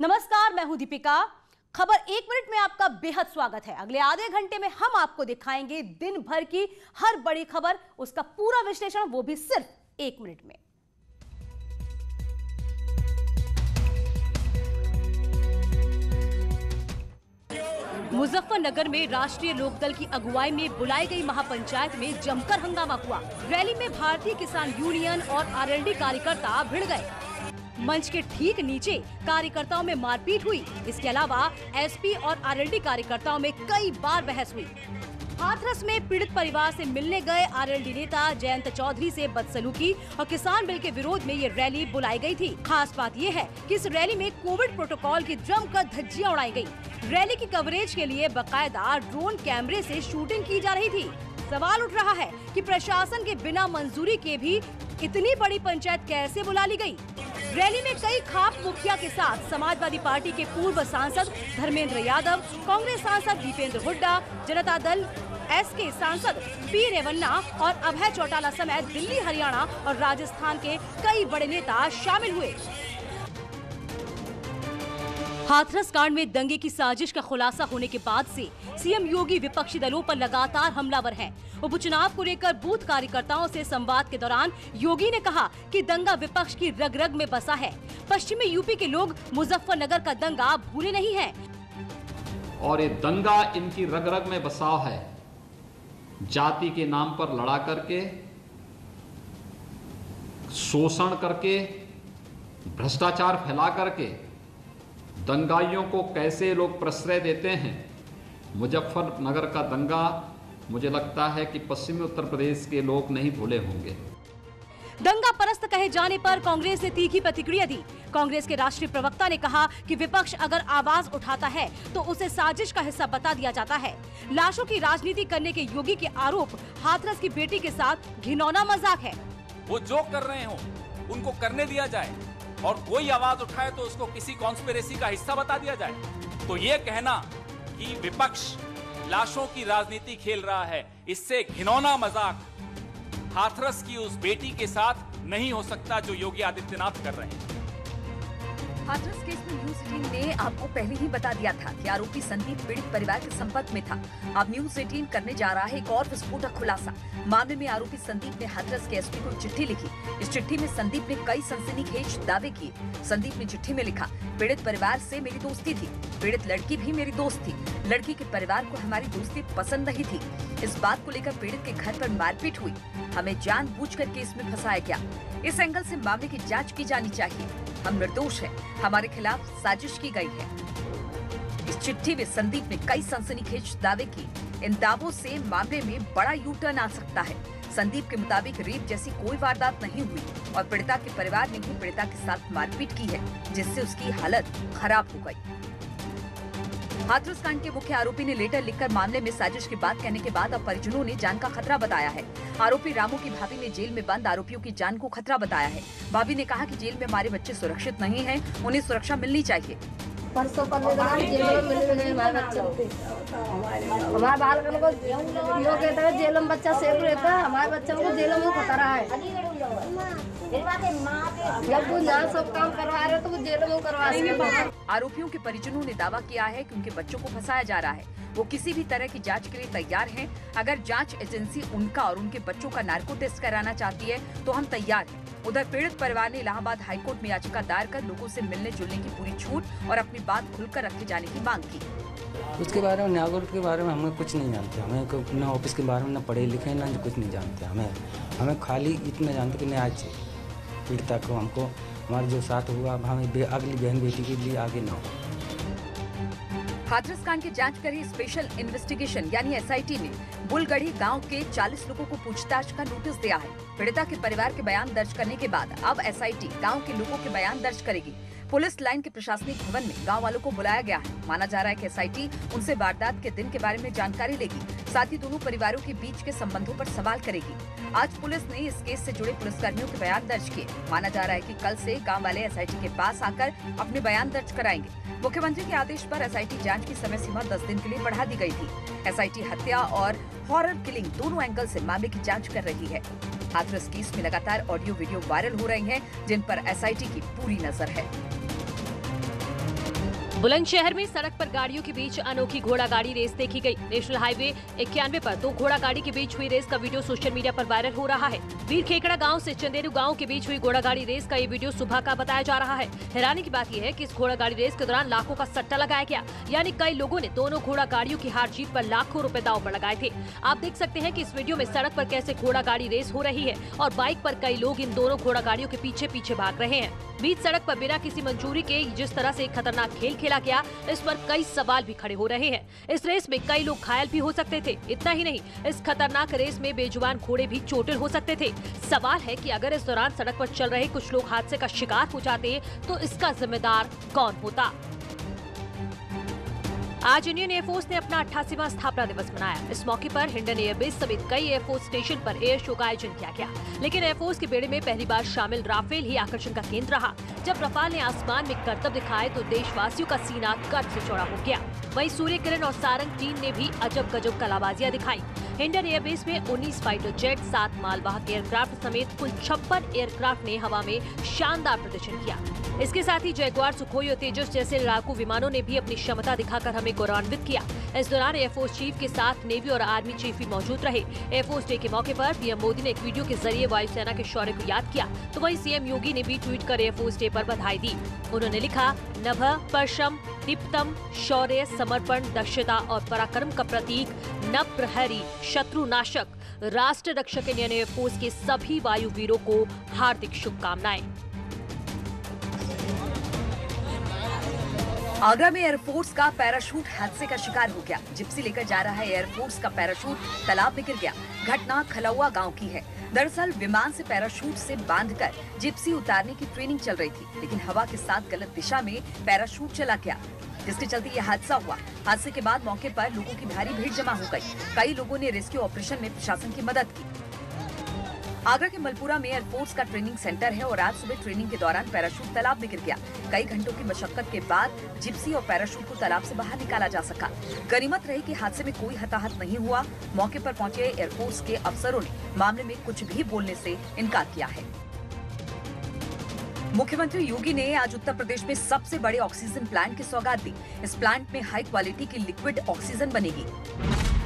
नमस्कार, मैं हूं दीपिका। खबर 1 मिनट में आपका बेहद स्वागत है। अगले आधे घंटे में हम आपको दिखाएंगे दिन भर की हर बड़ी खबर, उसका पूरा विश्लेषण, वो भी सिर्फ 1 मिनट में। मुजफ्फरनगर में राष्ट्रीय लोकदल की अगुवाई में बुलाई गई महापंचायत में जमकर हंगामा हुआ। रैली में भारतीय किसान यूनियन और आरएलडी कार्यकर्ता भिड़ गए। मंच के ठीक नीचे कार्यकर्ताओं में मारपीट हुई। इसके अलावा एसपी और आरएलडी कार्यकर्ताओं में कई बार बहस हुई। हाथरस में पीड़ित परिवार से मिलने गए आरएलडी नेता जयंत चौधरी से बदसलूकी और किसान बिल के विरोध में ये रैली बुलाई गई थी। खास बात ये है कि इस रैली में कोविड प्रोटोकॉल की जमकर धज्जियां उड़ाई गई। रैली की कवरेज के लिए बकायदा ड्रोन कैमरे से शूटिंग की जा रही थी। सवाल उठ रहा है कि प्रशासन के बिना मंजूरी के भी इतनी बड़ी पंचायत कैसे बुला ली गई। रैली में कई खाप मुखिया के साथ समाजवादी पार्टी के पूर्व सांसद धर्मेंद्र यादव, कांग्रेस सांसद दीपेंद्र हुड्डा, जनता दल एसके सांसद पी रेवन्ना और अभय चौटाला समेत दिल्ली, हरियाणा और राजस्थान के कई बड़े नेता शामिल हुए। हाथरस कांड में दंगे की साजिश का खुलासा होने के बाद से सीएम योगी विपक्षी दलों पर लगातार हमलावर हैं। उपचुनाव को लेकर बूथ कार्यकर्ताओं से संवाद के दौरान योगी ने कहा कि दंगा विपक्ष की रग रग में बसा है। पश्चिमी यूपी के लोग मुजफ्फरनगर का दंगा भूले नहीं हैं। और ये दंगा इनकी रग रग में बसा है। जाति के नाम पर लड़ा करके, शोषण करके, भ्रष्टाचार फैला करके दंगाइयों को कैसे लोग प्रश्रय देते हैं। मुजफ्फरनगर का दंगा मुझे लगता है कि पश्चिमी उत्तर प्रदेश के लोग नहीं भूले होंगे। दंगा परस्त कहे जाने पर कांग्रेस ने तीखी प्रतिक्रिया दी। कांग्रेस के राष्ट्रीय प्रवक्ता ने कहा कि विपक्ष अगर आवाज उठाता है तो उसे साजिश का हिस्सा बता दिया जाता है। लाशों की राजनीति करने के योगी के आरोप हाथरस की बेटी के साथ घिनौना मजाक है। वो जो कर रहे हो उनको करने दिया जाए और कोई आवाज उठाए तो उसको किसी कॉन्स्पिरेसी का हिस्सा बता दिया जाए। तो ये कहना कि विपक्ष लाशों की राजनीति खेल रहा है, इससे घिनौना मजाक हाथरस की उस बेटी के साथ नहीं हो सकता जो योगी आदित्यनाथ कर रहे हैं। हाथरस केस में न्यूज 18 ने आपको पहले ही बता दिया था कि आरोपी संदीप पीड़ित परिवार के संपर्क में था। अब न्यूज 18 करने जा रहा है एक और विस्फोटक खुलासा। मामले में आरोपी संदीप ने हाथरस के एसपी को चिट्ठी लिखी। इस चिट्ठी में संदीप ने कई सनसनीखेज दावे किए। संदीप ने चिट्ठी में लिखा, पीड़ित परिवार से मेरी दोस्ती थी, पीड़ित लड़की भी मेरी दोस्त थी, लड़की के परिवार को हमारी दोस्ती पसंद नहीं थी। इस बात को लेकर पीड़ित के घर पर मारपीट हुई। हमें जानबूझकर केस में फंसाया गया। इस एंगल से मामले की जांच की जानी चाहिए। हम निर्दोष हैं, हमारे खिलाफ साजिश की गई है। इस चिट्ठी में संदीप ने कई सनसनीखेज दावे किए। इन दावों से मामले में बड़ा यू टर्न आ सकता है। संदीप के मुताबिक रेप जैसी कोई वारदात नहीं हुई और पीड़िता के परिवार ने ही पीड़िता के साथ मारपीट की है, जिससे उसकी हालत खराब हो गई। हाथरस कांड के मुख्य आरोपी ने लेटर लिखकर मामले में साजिश की बात कहने के बाद अब परिजनों ने जान का खतरा बताया है। आरोपी रामू की भाभी ने जेल में बंद आरोपियों की जान को खतरा बताया है। भाभी ने कहा कि जेल में हमारे बच्चे सुरक्षित नहीं हैं, उन्हें सुरक्षा मिलनी चाहिए। परसों जेल में मिले हमारे बच्चे, हमारे बालकन को यो कहता है जेल में बच्चा सेफ रहता है, हमारे बच्चों को जेल में खतरा है। जब वो यहाँ सब काम करवा रहे तो वो जेल में करवा रहे। आरोपियों के परिजनों ने दावा किया है कि उनके बच्चों को फंसाया जा रहा है। वो किसी भी तरह की जांच के लिए तैयार हैं। अगर जांच एजेंसी उनका और उनके बच्चों का नार्को टेस्ट कराना चाहती है तो हम तैयार हैं। उधर पीड़ित परिवार ने इलाहाबाद हाईकोर्ट में याचिका दायर कर लोगों से मिलने जुलने की पूरी छूट और अपनी बात खुलकर रखे जाने की मांग की। उसके बारे में न्यायालय के बारे में हमें कुछ नहीं जानते। हमें न ऑफिस के बारे में न पढ़े लिखे न कुछ नहीं जानते। हमें खाली इतना जानते कि न्याय चाहिए पीड़िता को, हमको हमारे जो साथ हुआ हमें अगली बहन बेटी के लिए आगे न हो। हाथरस कांड की जांच कर रही स्पेशल इन्वेस्टिगेशन यानी एसआईटी ने बुलगढ़ी गांव के 40 लोगों को पूछताछ का नोटिस दिया है। पीड़िता के परिवार के बयान दर्ज करने के बाद अब एसआईटी गांव के लोगों के बयान दर्ज करेगी। पुलिस लाइन के प्रशासनिक भवन में गांव वालों को बुलाया गया है। माना जा रहा है कि एसआईटी उनसे वारदात के दिन के बारे में जानकारी लेगी, साथ ही दोनों परिवारों के बीच के संबंधों पर सवाल करेगी। आज पुलिस ने इस केस से जुड़े पुलिसकर्मियों के बयान दर्ज किए। माना जा रहा है कि कल से गांव वाले एसआईटी के पास आकर अपने बयान दर्ज कराएंगे। मुख्यमंत्री के आदेश पर एसआईटी जांच की समय सीमा 10 दिन के लिए बढ़ा दी गई थी। एसआईटी हत्या और हॉरर किलिंग दोनों एंगल से मामले की जांच कर रही है। हाथरस केस में लगातार ऑडियो वीडियो वायरल हो रही हैं, जिन पर एसआईटी की पूरी नजर है। बुलंदशहर में सड़क पर गाड़ियों के बीच अनोखी घोड़ा गाड़ी रेस देखी गई। नेशनल हाईवे 91 पर 2 घोड़ा गाड़ी के बीच हुई रेस का वीडियो सोशल मीडिया पर वायरल हो रहा है। वीर खेकड़ा गांव से चंदेरू गांव के बीच हुई घोड़ा गाड़ी रेस का ये वीडियो सुबह का बताया जा रहा है। हैरानी की बात यह है कि इस घोड़ा गाड़ी रेस के दौरान लाखों का सट्टा लगाया गया, यानी कई लोगों ने दोनों घोड़ा गाड़ियों की हार जीत पर लाखों रुपए दांव पर लगाए थे। आप देख सकते हैं कि इस वीडियो में सड़क पर कैसे घोड़ा गाड़ी रेस हो रही है और बाइक पर कई लोग इन दोनों घोड़ा गाड़ियों के पीछे पीछे भाग रहे हैं। बीच सड़क पर बिना किसी मंजूरी के जिस तरह से खतरनाक खेल खेला गया, इस पर कई सवाल भी खड़े हो रहे हैं। इस रेस में कई लोग घायल भी हो सकते थे। इतना ही नहीं, इस खतरनाक रेस में बेजुबान घोड़े भी चोटिल हो सकते थे। सवाल है कि अगर इस दौरान सड़क पर चल रहे कुछ लोग हादसे का शिकार हो जाते तो इसका जिम्मेदार कौन होता। आज इंडियन एयरफोर्स ने अपना 88वां स्थापना दिवस मनाया। इस मौके पर हिंडन एयरबेस समेत कई एयरफोर्स स्टेशन पर एयर शो का आयोजन किया गया, लेकिन एयरफोर्स के बेड़े में पहली बार शामिल राफेल ही आकर्षण का केंद्र रहा। जब रफाल ने आसमान में करतब दिखाए तो देशवासियों का सीना गर्व से चौड़ा हो गया। वहीं सूर्य किरण और सारंग टीम ने भी अजब गजब कलाबाजियां दिखाई। हिंडन एयरबेस में 19 फाइटर जेट, 7 मालवाहक एयरक्राफ्ट समेत कुल 56 एयरक्राफ्ट ने हवा में शानदार प्रदर्शन किया। इसके साथ ही जयगुआर, सुखोई और तेजस जैसे लड़ाकू विमानों ने भी अपनी क्षमता दिखाकर हमें गौरवान्वित किया। इस दौरान एयरफोर्स चीफ के साथ नेवी और आर्मी चीफ भी मौजूद रहे। एयरफोर्स डे के मौके पर पीएम मोदी ने एक वीडियो के जरिए वायुसेना के शौर्य को याद किया, तो वहीं सीएम योगी ने भी ट्वीट कर एयरफोर्स डे पर बधाई दी। उन्होंने लिखा, नभ परशम दीप्तम, शौर्य, समर्पण, दक्षता और पराक्रम का प्रतीक, नभ प्रहरी, शत्रु नाशक, राष्ट्र रक्षक इंडियन एयरफोर्स के सभी वायुवीरों को हार्दिक शुभकामनाएं। आगरा में एयरफोर्स का पैराशूट हादसे का शिकार हो गया। जिप्सी लेकर जा रहा एयरफोर्स का पैराशूट तालाब में गिर गया। घटना खलौआ गांव की है। दरअसल विमान से पैराशूट से बांधकर जिप्सी उतारने की ट्रेनिंग चल रही थी, लेकिन हवा के साथ गलत दिशा में पैराशूट चला गया, जिसके चलते यह हादसा हुआ। हादसे के बाद मौके पर लोगों की भारी भीड़ जमा हो गई। कई लोगों ने रेस्क्यू ऑपरेशन में प्रशासन की मदद की। आगरा के मलपुरा में एयरफोर्स का ट्रेनिंग सेंटर है और आज सुबह ट्रेनिंग के दौरान पैराशूट तालाब में गिर गया। कई घंटों की मशक्कत के बाद जिप्सी और पैराशूट को तालाब से बाहर निकाला जा सका। गनीमत रही कि हादसे में कोई हताहत नहीं हुआ। मौके पर पहुंचे एयरफोर्स के अफसरों ने मामले में कुछ भी बोलने से इनकार किया है। मुख्यमंत्री योगी ने आज उत्तर प्रदेश में सबसे बड़े ऑक्सीजन प्लांट की सौगात दी। इस प्लांट में हाई क्वालिटी की लिक्विड ऑक्सीजन बनेगी।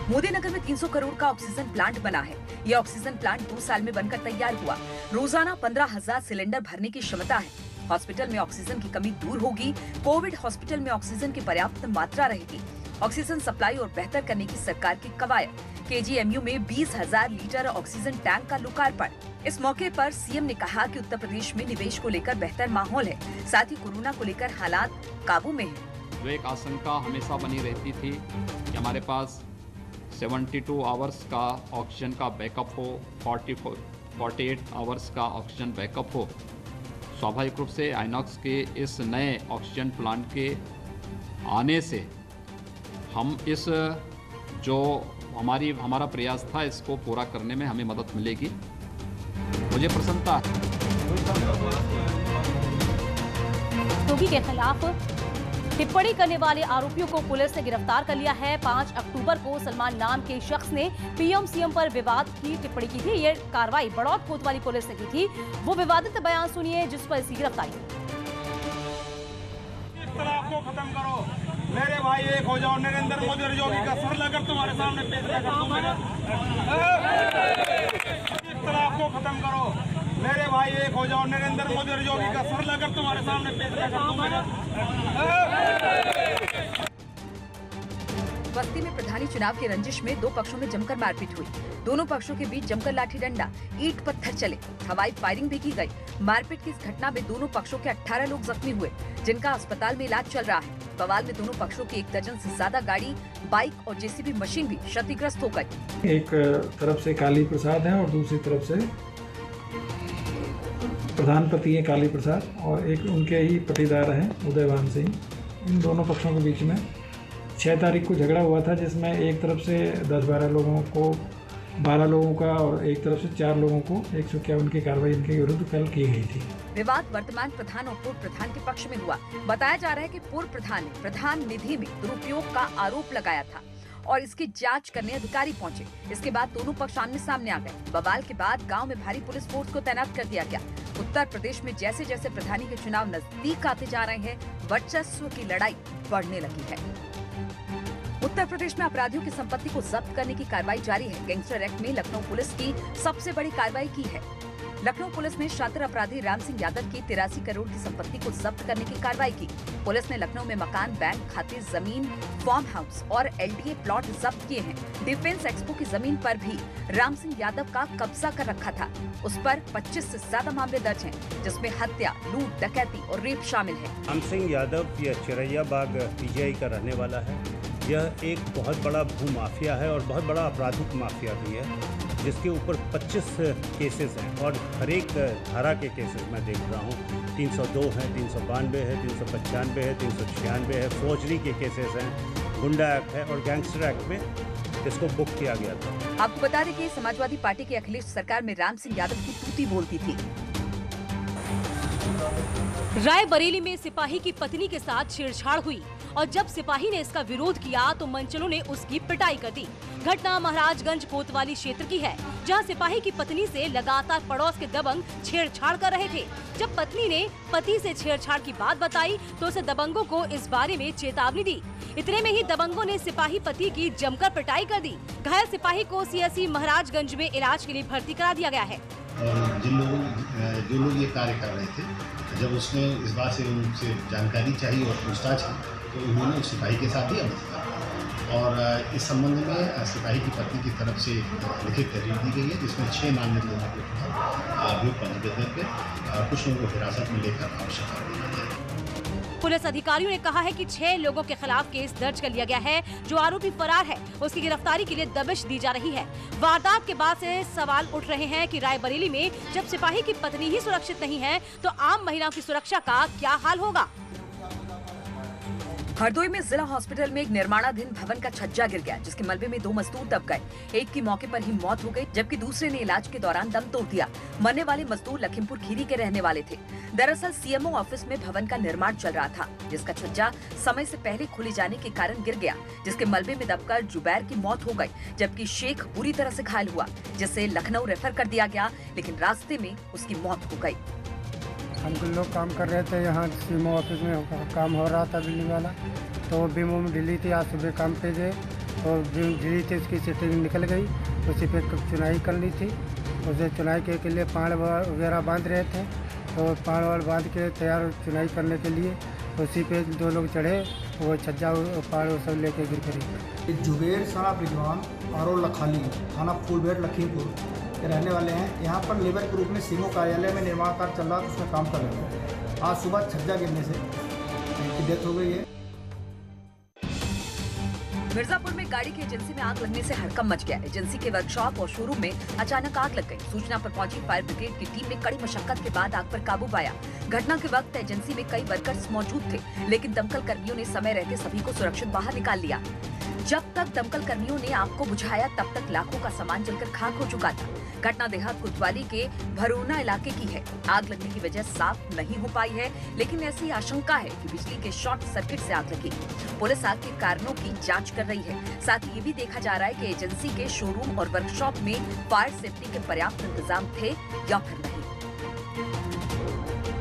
मोदी नगर में 300 करोड़ का ऑक्सीजन प्लांट बना है। यह ऑक्सीजन प्लांट 2 साल में बनकर तैयार हुआ। रोजाना 15,000 सिलेंडर भरने की क्षमता है। हॉस्पिटल में ऑक्सीजन की कमी दूर होगी। कोविड हॉस्पिटल में ऑक्सीजन की पर्याप्त मात्रा रहेगी। ऑक्सीजन सप्लाई और बेहतर करने की सरकार की कवायद। केजीएमयू में 20,000 लीटर ऑक्सीजन टैंक का लोकार्पण। इस मौके पर सीएम ने कहा कि उत्तर प्रदेश में निवेश को लेकर बेहतर माहौल है, साथ ही कोरोना को लेकर हालात काबू में है। जो एक आशंका हमेशा बनी रहती थी कि हमारे पास 72 आवर्स का ऑक्सीजन का बैकअप हो, 48 आवर्स का ऑक्सीजन बैकअप हो। स्वाभाविक रूप से आइनॉक्स के इस नए ऑक्सीजन प्लांट के आने से हम इस जो हमारा प्रयास था इसको पूरा करने में हमें मदद मिलेगी। मुझे प्रसन्नता है। योगी के खिलाफ टिप्पणी करने वाले आरोपियों को पुलिस ने गिरफ्तार कर लिया है। 5 अक्टूबर को सलमान नाम के शख्स ने पीएम सीएम पर विवाद की टिप्पणी की थी। ये कार्रवाई बड़ौत कोतवाली पुलिस ने की थी। वो विवादित बयान सुनिए जिस पर इसकी गिरफ्तारी। इस तरह को खत्म करो, मेरे भाई एक हो जाओ। नरेंद्र मोदी और योगी का सर लेकर तुम्हारे सामने पेश कर इस तरह को खत्म करो, मेरे भाई एक हो जाओ। नरेंद्र मोदी और योगी का सर लेकर तुम्हारे सामने पेश कर बस्ती में प्रधानी चुनाव की रंजिश में 2 पक्षों में जमकर मारपीट हुई। दोनों पक्षों के बीच जमकर लाठी डंडा, ईंट पत्थर चले, हवाई फायरिंग भी की गई। मारपीट की इस घटना में दोनों पक्षों के 18 लोग जख्मी हुए, जिनका अस्पताल में इलाज चल रहा है। बवाल में दोनों पक्षों की 1 दर्जन से ज्यादा गाड़ी, बाइक और जेसीबी मशीन भी क्षतिग्रस्त हो गयी। एक तरफ से काली प्रसाद है और दूसरी तरफ से प्रधान पति है काली प्रसाद और एक उनके ही पटीदार हैं उदयवान सिंह। इन दोनों पक्षों के बीच में 6 तारीख को झगड़ा हुआ था, जिसमें एक तरफ से 10-12 लोगों को 12 लोगों का और एक तरफ से 4 लोगों को 151 की कार्रवाई इनके विरुद्ध कल की गई थी। विवाद वर्तमान प्रधान और पूर्व प्रधान के पक्ष में हुआ। बताया जा रहा है कि पूर्व प्रधान ने प्रधान निधि में दुरुपयोग का आरोप लगाया था और इसकी जांच करने अधिकारी पहुंचे। इसके बाद दोनों पक्ष आमने सामने आ गए। बवाल के बाद गांव में भारी पुलिस फोर्स को तैनात कर दिया गया। उत्तर प्रदेश में जैसे जैसे प्रधानी के चुनाव नजदीक आते जा रहे हैं, वर्चस्व की लड़ाई बढ़ने लगी है। उत्तर प्रदेश में अपराधियों की संपत्ति को जब्त करने की कार्रवाई जारी है। गैंगस्टर एक्ट में लखनऊ पुलिस की सबसे बड़ी कार्रवाई की है। लखनऊ पुलिस ने शातिर अपराधी राम सिंह यादव की 83 करोड़ की संपत्ति को जब्त करने की कार्रवाई की। पुलिस ने लखनऊ में मकान, बैंक खाते, जमीन, फार्म हाउस और एलडीए प्लॉट जब्त किए हैं। डिफेंस एक्सपो की जमीन पर भी राम सिंह यादव का कब्जा कर रखा था। उस पर 25 से ज्यादा मामले दर्ज हैं, जिसमें हत्या, लूट, डकैती और रेप शामिल है। राम सिंह यादव ये चिरैया बाग पीजीआई का रहने वाला है। यह एक बहुत बड़ा भू माफिया है और बहुत बड़ा आपराधिक माफिया भी है, जिसके ऊपर 25 केसेस हैं और हर एक धारा के केसेस मैं देख रहा हूँ। 302 है, 392 है, 395 है, 396 है, फौजरी के केसेस हैं, गुंडा एक्ट है और गैंगस्टर एक्ट में इसको बुक किया गया था। आपको बता दें कि समाजवादी पार्टी की अखिलेश सरकार में राम सिंह यादव की तूती बोलती थी। रायबरेली में सिपाही की पत्नी के साथ छेड़छाड़ हुई और जब सिपाही ने इसका विरोध किया तो मंचलों ने उसकी पिटाई कर दी। घटना महाराजगंज कोतवाली क्षेत्र की है, जहां सिपाही की पत्नी से लगातार पड़ोस के दबंग छेड़छाड़ कर रहे थे। जब पत्नी ने पति से छेड़छाड़ की बात बताई तो उसे दबंगों को इस बारे में चेतावनी दी। इतने में ही दबंगों ने सिपाही पति की जमकर पिटाई कर दी। घायल सिपाही को सीएससी महाराजगंज में इलाज के लिए भर्ती करा दिया गया है। और जो लोग ये कार्य कर रहे थे, जब उसने इस बात से उनसे जानकारी चाहिए और पूछताछ की तो उन्होंने उस सिपाही के साथ ही अवैध किया और इस संबंध में सिपाही की पत्नी की तरफ से लिखित तहरीर दी गई है, जिसमें 6 नामजद लोगों के अभियोग पंजीबद्ध करके कुछ लोगों को हिरासत में लेकर आवश्यक कार्रवाई की जाएगी। पुलिस अधिकारियों ने कहा है कि 6 लोगों के खिलाफ केस दर्ज कर लिया गया है। जो आरोपी फरार है उसकी गिरफ्तारी के लिए दबिश दी जा रही है। वारदात के बाद से सवाल उठ रहे हैं कि रायबरेली में जब सिपाही की पत्नी ही सुरक्षित नहीं है तो आम महिलाओं की सुरक्षा का क्या हाल होगा। हरदोई में जिला हॉस्पिटल में एक निर्माणाधीन भवन का छज्जा गिर गया, जिसके मलबे में 2 मजदूर दब गए। एक की मौके पर ही मौत हो गई, जबकि दूसरे ने इलाज के दौरान दम तोड़ दिया। मरने वाले मजदूर लखीमपुर खीरी के रहने वाले थे। दरअसल सीएमओ ऑफिस में भवन का निर्माण चल रहा था, जिसका छज्जा समय से पहले खुले जाने के कारण गिर गया, जिसके मलबे में दबकर जुबैर की मौत हो गई, जबकि शेख बुरी तरह से घायल हुआ, जिसे लखनऊ रेफर कर दिया गया, लेकिन रास्ते में उसकी मौत हो गई। हम लोग काम कर रहे थे, यहाँ सीएमओ ऑफिस में काम हो रहा था बिल्डिंग वाला, तो बीमो में ढीली थी। आज सुबह काम पे गए और ढीली थी, उसकी सेटिंग निकल गई। उसी पे चुनाई कर ली थी। उसे चुनाई के लिए पाड़ वगैरह बांध रहे थे, तो पाड़ वाड़ बांध के तैयार चुनाई करने के लिए उसी पे 2 लोग चढ़े, वो छज्जा पाड़ सब लेके गिर गए। जुबेर साहब रिजवान आरो लखाली, थाना फूलबेट लखीमपुर के रहने वाले हैं। यहाँ पर लेबर के रूप में सीमो कार्यालय में निर्माण कार्य चल रहा था, उसमें काम कर रहे थे। आज सुबह छज्जा गिरने से उनकी डेथ हो गई है। मिर्जापुर में गाड़ी की एजेंसी में आग लगने से हड़कंप मच गया। एजेंसी के वर्कशॉप और शोरूम में अचानक आग लग गई। सूचना पर पहुंची फायर ब्रिगेड की टीम ने कड़ी मशक्कत के बाद आग पर काबू पाया। घटना के वक्त एजेंसी में कई वर्कर्स मौजूद थे, लेकिन दमकल कर्मियों ने समय रहते सभी को सुरक्षित बाहर निकाल लिया। जब तक दमकल कर्मियों ने आग को बुझाया, तब तक लाखों का सामान जलकर खाक हो चुका था। घटना देहात कोतवाली के भरूना इलाके की है। आग लगने की वजह साफ नहीं हो पाई है, लेकिन ऐसी आशंका है कि बिजली के शॉर्ट सर्किट से आग लगी। पुलिस आग के कारणों की जांच कर रही है। साथ ही ये भी देखा जा रहा है कि एजेंसी के शोरूम और वर्कशॉप में फायर सेफ्टी के पर्याप्त इंतजाम थे या फिर नहीं।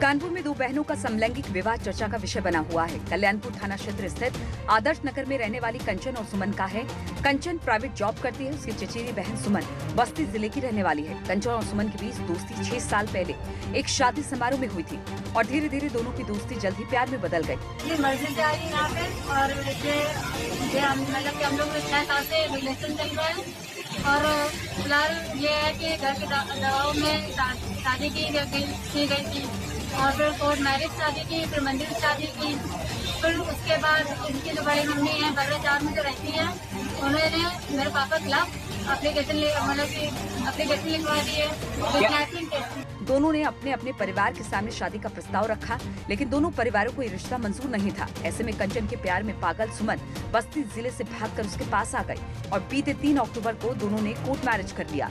कानपुर में 2 बहनों का समलैंगिक विवाह चर्चा का विषय बना हुआ है। कल्याणपुर थाना क्षेत्र स्थित आदर्श नगर में रहने वाली कंचन और सुमन का है। कंचन प्राइवेट जॉब करती है, उसकी चचेरी बहन सुमन बस्ती जिले की रहने वाली है। कंचन और सुमन के बीच दोस्ती 6 साल पहले एक शादी समारोह में हुई थी और धीरे धीरे दोनों की दोस्ती जल्द ही प्यार में बदल गयी। मर्जी जा रही यहाँ पे और हम लोग 6 साल से रिलेशन चल रहा है और फिलहाल ये है कि घर के दबाव में शादी की गई थी और फिर कोर्ट मैरिज शादी की, फिर मंदिर शादी की। फिर उसके बाद उनकी जो बड़ी मम्मी है बर्राचार में जो रहती है, उन्होंने मेरे पापा के खिलाफ एप्लीकेशन लिखवा दी है। दोनों ने अपने अपने परिवार के सामने शादी का प्रस्ताव रखा, लेकिन दोनों परिवारों को ये रिश्ता मंजूर नहीं था। ऐसे में कंचन के प्यार में पागल सुमन बस्ती जिले से भागकर उसके पास आ गई और बीते 3 अक्टूबर को दोनों ने कोर्ट मैरिज कर लिया।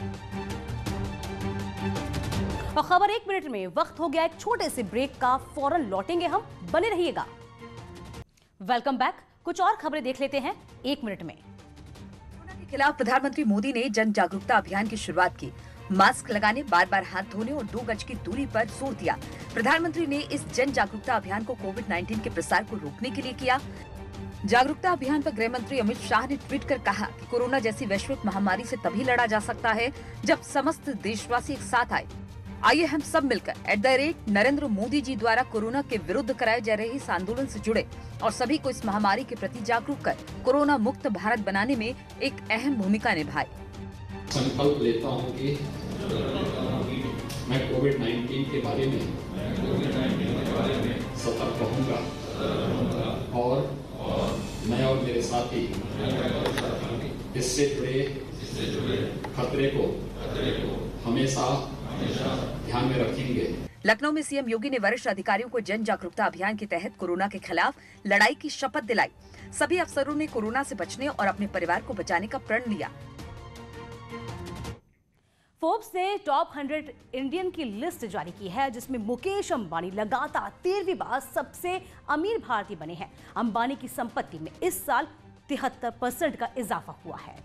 और खबर 1 मिनट में। वक्त हो गया एक छोटे से ब्रेक का, फौरन लौटेंगे हम, बने रहिएगा। Welcome back. कुछ और खबरें देख लेते हैं 1 मिनट में। खिलाफ प्रधानमंत्री मोदी ने जन जागरूकता अभियान की शुरुआत की। मास्क लगाने, बार बार हाथ धोने और 2 गज की दूरी पर जोर दिया। प्रधानमंत्री ने इस जन जागरूकता अभियान को कोविड-19 के प्रसार को रोकने के लिए किया। जागरूकता अभियान पर गृह मंत्री अमित शाह ने ट्वीट कर कहा कि कोरोना जैसी वैश्विक महामारी से तभी लड़ा जा सकता है जब समस्त देशवासी एक साथ आए। आइए हम सब मिलकर @नरेंद्र मोदी जी द्वारा कोरोना के विरुद्ध कराए जा रहे इस आंदोलन से जुड़े और सभी को इस महामारी के प्रति जागरूक कर कोरोना मुक्त भारत बनाने में एक अहम भूमिका निभाए। संकल्प लेता हूँ कि मैं कोविड-19 के बारे में सतर्क रहूंगा और मैं और मेरे साथी इससे जुड़े खतरे को हमेशा ध्यान में रखेंगे। लखनऊ में सीएम योगी ने वरिष्ठ अधिकारियों को जन जागरूकता अभियान के तहत कोरोना के खिलाफ लड़ाई की शपथ दिलाई। सभी अफसरों ने कोरोना से बचने और अपने परिवार को बचाने का प्रण लिया। फोर्ब्स ने टॉप 100 इंडियन की लिस्ट जारी की है, जिसमें मुकेश अंबानी लगातार 13वीं बार सबसे अमीर भारतीय बने हैं। अंबानी की संपत्ति में इस साल 73% का इजाफा हुआ है।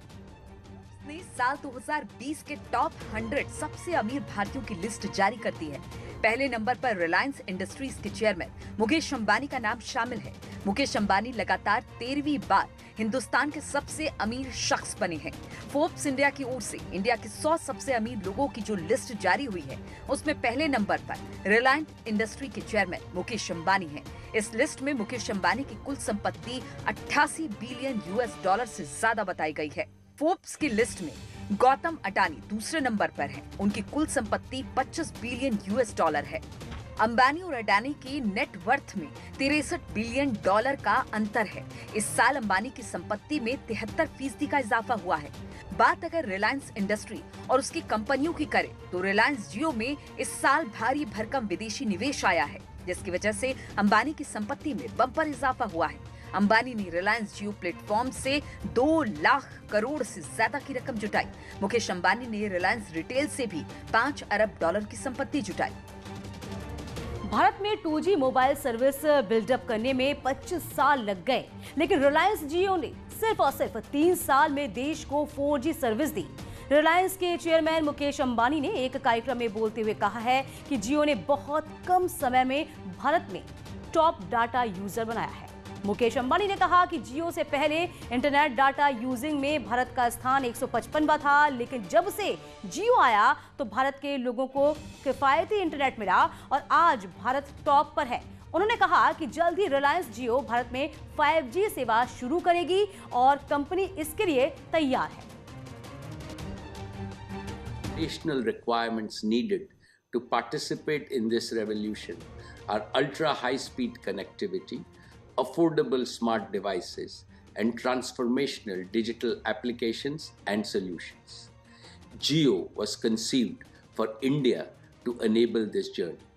ने साल 2020 के टॉप 100 सबसे अमीर भारतीयों की लिस्ट जारी कर दी है। पहले नंबर पर रिलायंस इंडस्ट्रीज के चेयरमैन मुकेश अंबानी का नाम शामिल है। मुकेश अंबानी लगातार 13वीं बार हिंदुस्तान के सबसे अमीर शख्स बने हैं। फोर्ब्स इंडिया की ओर से इंडिया के 100 सबसे अमीर लोगों की जो लिस्ट जारी हुई है, उसमें पहले नंबर पर रिलायंस इंडस्ट्री के चेयरमैन मुकेश अंबानी हैं। इस लिस्ट में मुकेश अंबानी की कुल संपत्ति $88 बिलियन से ज्यादा बताई गई है। फोर्ब्स की लिस्ट में गौतम अडानी दूसरे नंबर पर हैं। उनकी कुल संपत्ति $25 बिलियन है। अंबानी और अडानी की नेट वर्थ में $63 बिलियन का अंतर है। इस साल अंबानी की संपत्ति में 73% का इजाफा हुआ है। बात अगर रिलायंस इंडस्ट्री और उसकी कंपनियों की करें तो रिलायंस जियो में इस साल भारी भरकम विदेशी निवेश आया है, जिसकी वजह से अंबानी की संपत्ति में बम्पर इजाफा हुआ है। अंबानी ने रिलायंस जियो प्लेटफॉर्म से 2 लाख करोड़ से ज्यादा की रकम जुटाई। मुकेश अंबानी ने रिलायंस रिटेल से भी $5 अरब की संपत्ति जुटाई। भारत में 2G मोबाइल सर्विस बिल्डअप करने में 25 साल लग गए, लेकिन रिलायंस जियो ने सिर्फ और सिर्फ 3 साल में देश को 4G सर्विस दी। रिलायंस के चेयरमैन मुकेश अंबानी ने एक कार्यक्रम में बोलते हुए कहा है कि जियो ने बहुत कम समय में भारत में टॉप डाटा यूजर बनाया है। मुकेश अंबानी ने कहा कि जियो से पहले इंटरनेट डाटा यूजिंग में भारत का स्थान 155वां था, लेकिन जब से जियो आया तो भारत के लोगों को किफायती इंटरनेट मिला और आज भारत टॉप पर है। उन्होंने कहा कि जल्द ही रिलायंस जियो भारत में 5G सेवा शुरू करेगी और कंपनी इसके लिए तैयार है। Additional requirements needed to participate in this revolution are ultra high-speed connectivity, affordable smart devices, and transformational digital applications and solutions. Jio was conceived for India to enable this journey.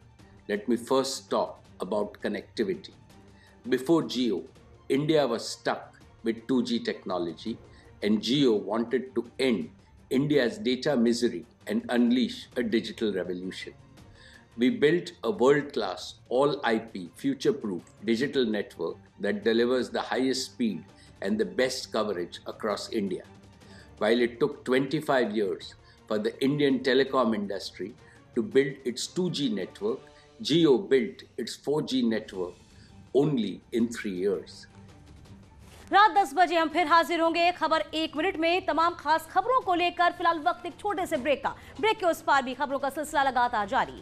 Let me first talk about connectivity. Before Jio, India was stuck with 2G technology, and Jio wanted to end India's data misery and unleash a digital revolution. We built a world-class, all-IP, future-proof digital network that delivers the highest speed and the best coverage across India. While it took 25 years for the Indian telecom industry to build its 2G network, Jio built its 4G network only in 3 years. रात 10 बजे हम फिर हाजिर होंगे खबर 1 minute में तमाम खास खबरों को लेकर। फिलहाल वक्त एक छोटे से ब्रेक का। ब्रेक के उस पार भी खबरों का सिलसिला लगातार जारी।